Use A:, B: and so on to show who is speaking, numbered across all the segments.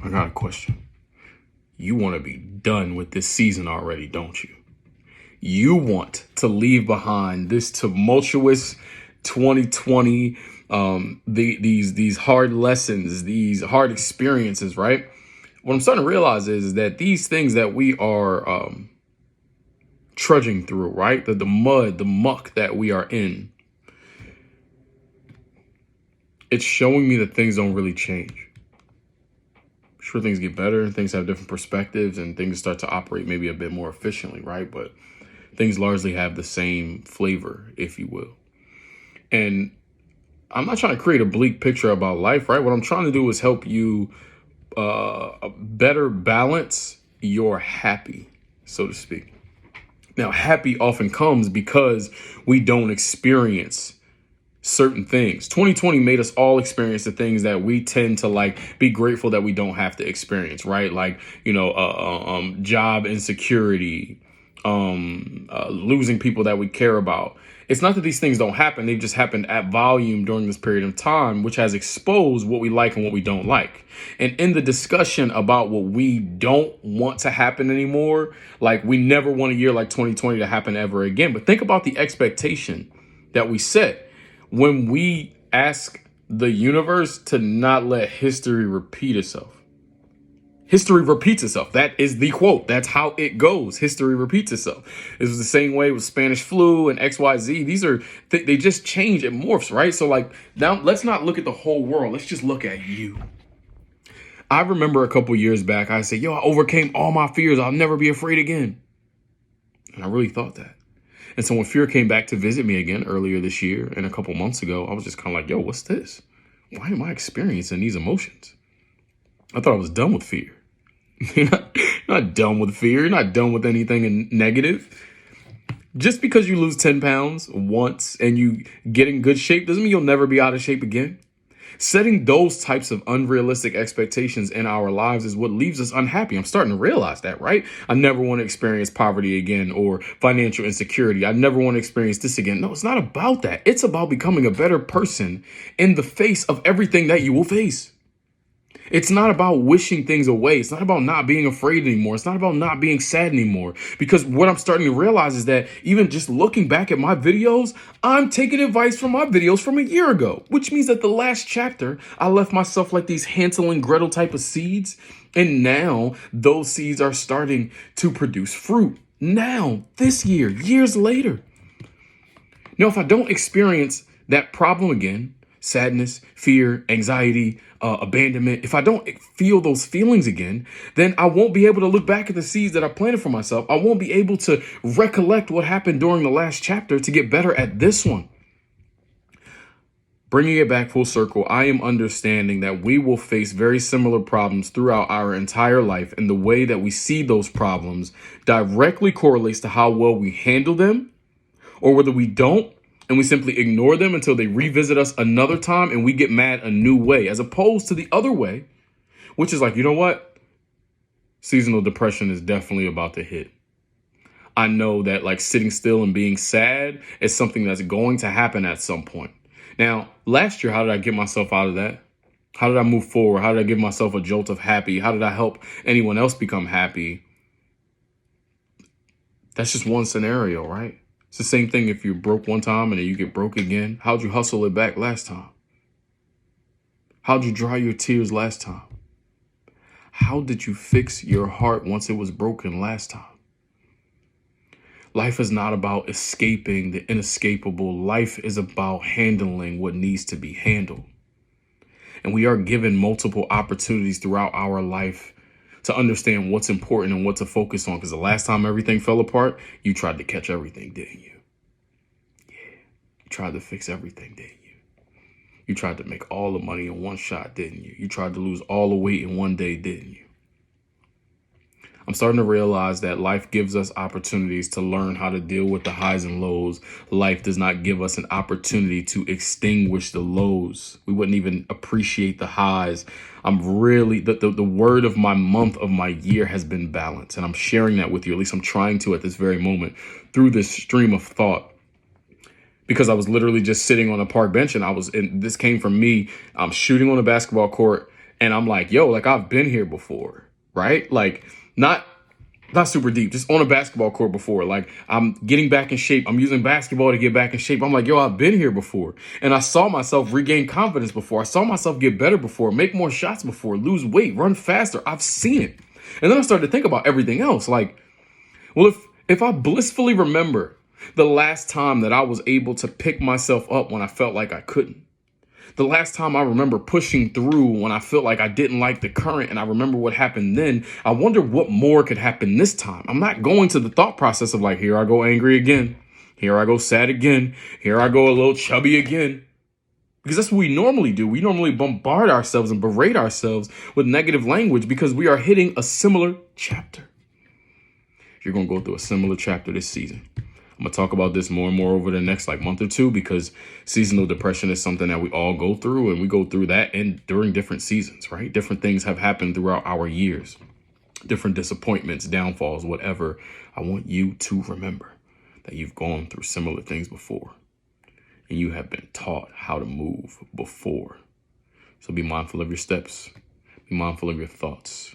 A: I got a question. You want to be done with this season already, don't you? You want to leave behind this tumultuous 2020, these hard lessons, these hard experiences, right? What I'm starting to realize is that these things that we are trudging through, right? The mud, the muck that we are in, it's showing me that things don't really change. Sure, things get better, things have different perspectives, and things start to operate maybe a bit more efficiently, right? But things largely have the same flavor, if you will. And I'm not trying to create a bleak picture about life, right? What I'm trying to do is help you better balance your happy, so to speak. Now, happy often comes because we don't experience certain things. 2020 made us all experience the things that we tend to like be grateful that we don't have to experience, right? Like, job insecurity, losing people that we care about. It's not that these things don't happen. They've just happened at volume during this period of time, which has exposed what we like and what we don't like. And in the discussion about what we don't want to happen anymore, like we never want a year like 2020 to happen ever again. But think about the expectation that we set when we ask the universe to not let history repeat itself. History repeats itself. That is the quote. That's how it goes. History repeats itself. This was the same way with Spanish flu and XYZ. These are, they just change. It morphs, right? So like now let's not look at the whole world. Let's just look at you. I remember a couple years back, I said, I overcame all my fears. I'll never be afraid again. And I really thought that. And so when fear came back to visit me again earlier this year and a couple months ago, I was just kind of like, what's this? Why am I experiencing these emotions? I thought I was done with fear. You're not done with fear. You're not done with anything negative. Just because you lose 10 pounds once and you get in good shape doesn't mean you'll never be out of shape again. Setting those types of unrealistic expectations in our lives is what leaves us unhappy. I'm starting to realize that, right? I never want to experience poverty again or financial insecurity. I never want to experience this again. No, it's not about that. It's about becoming a better person in the face of everything that you will face. It's not about wishing things away. It's not about not being afraid anymore. It's not about not being sad anymore. Because what I'm starting to realize is that even just looking back at my videos, I'm taking advice from my videos from a year ago, which means that the last chapter, I left myself like these Hansel and Gretel type of seeds. And now those seeds are starting to produce fruit. Now, this year, years later. Now, if I don't experience that problem again, sadness, fear, anxiety, abandonment, if I don't feel those feelings again, then I won't be able to look back at the seeds that I planted for myself. I won't be able to recollect what happened during the last chapter to get better at this one. Bringing it back full circle, I am understanding that we will face very similar problems throughout our entire life, and the way that we see those problems directly correlates to how well we handle them or whether we don't. And we simply ignore them until they revisit us another time and we get mad a new way, as opposed to the other way, which is like, you know what? Seasonal depression is definitely about to hit. I know that like sitting still and being sad is something that's going to happen at some point. Now, last year, how did I get myself out of that? How did I move forward? How did I give myself a jolt of happy? How did I help anyone else become happy? That's just one scenario, right? It's the same thing if you're broke one time and then you get broke again. How'd you hustle it back last time? How'd you dry your tears last time? How did you fix your heart once it was broken last time? Life is not about escaping the inescapable. Life is about handling what needs to be handled. And we are given multiple opportunities throughout our life to understand what's important and what to focus on. Because the last time everything fell apart, you tried to catch everything, didn't you? Yeah. You tried to fix everything, didn't you? You tried to make all the money in one shot, didn't you? You tried to lose all the weight in one day, didn't you? I'm starting to realize that life gives us opportunities to learn how to deal with the highs and lows. Life does not give us an opportunity to extinguish the lows. We wouldn't even appreciate the highs. I'm really, the word of my month of my year has been balance. And I'm sharing that with you. At least I'm trying to at this very moment through this stream of thought. Because I was literally just sitting on a park bench and this came from me. I'm shooting on a basketball court And I'm like, yo, like I've been here before, right? Like not super deep, just on a basketball court before. Like I'm getting back in shape. I'm using basketball to get back in shape. I'm like, yo, I've been here before. And I saw myself regain confidence before. I saw myself get better before, make more shots before, lose weight, run faster. I've seen it. And then I started to think about everything else. Like, well, if I blissfully remember the last time that I was able to pick myself up when I felt like I couldn't, the last time I remember pushing through when I felt like I didn't like the current, and I remember what happened then, I wonder what more could happen this time. I'm not going to the thought process of like, here I go angry again. Here I go sad again. Here I go a little chubby again. Because that's what we normally do. We normally bombard ourselves and berate ourselves with negative language because we are hitting a similar chapter. You're going to go through a similar chapter this season. I'm going to talk about this more and more over the next month or two, because seasonal depression is something that we all go through, and we go through that and during different seasons, right? Different things have happened throughout our years, different disappointments, downfalls, whatever. I want you to remember that you've gone through similar things before, and you have been taught how to move before. So be mindful of your steps. Be mindful of your thoughts.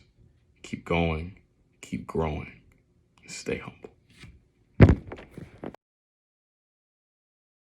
A: Keep going, keep growing, stay humble.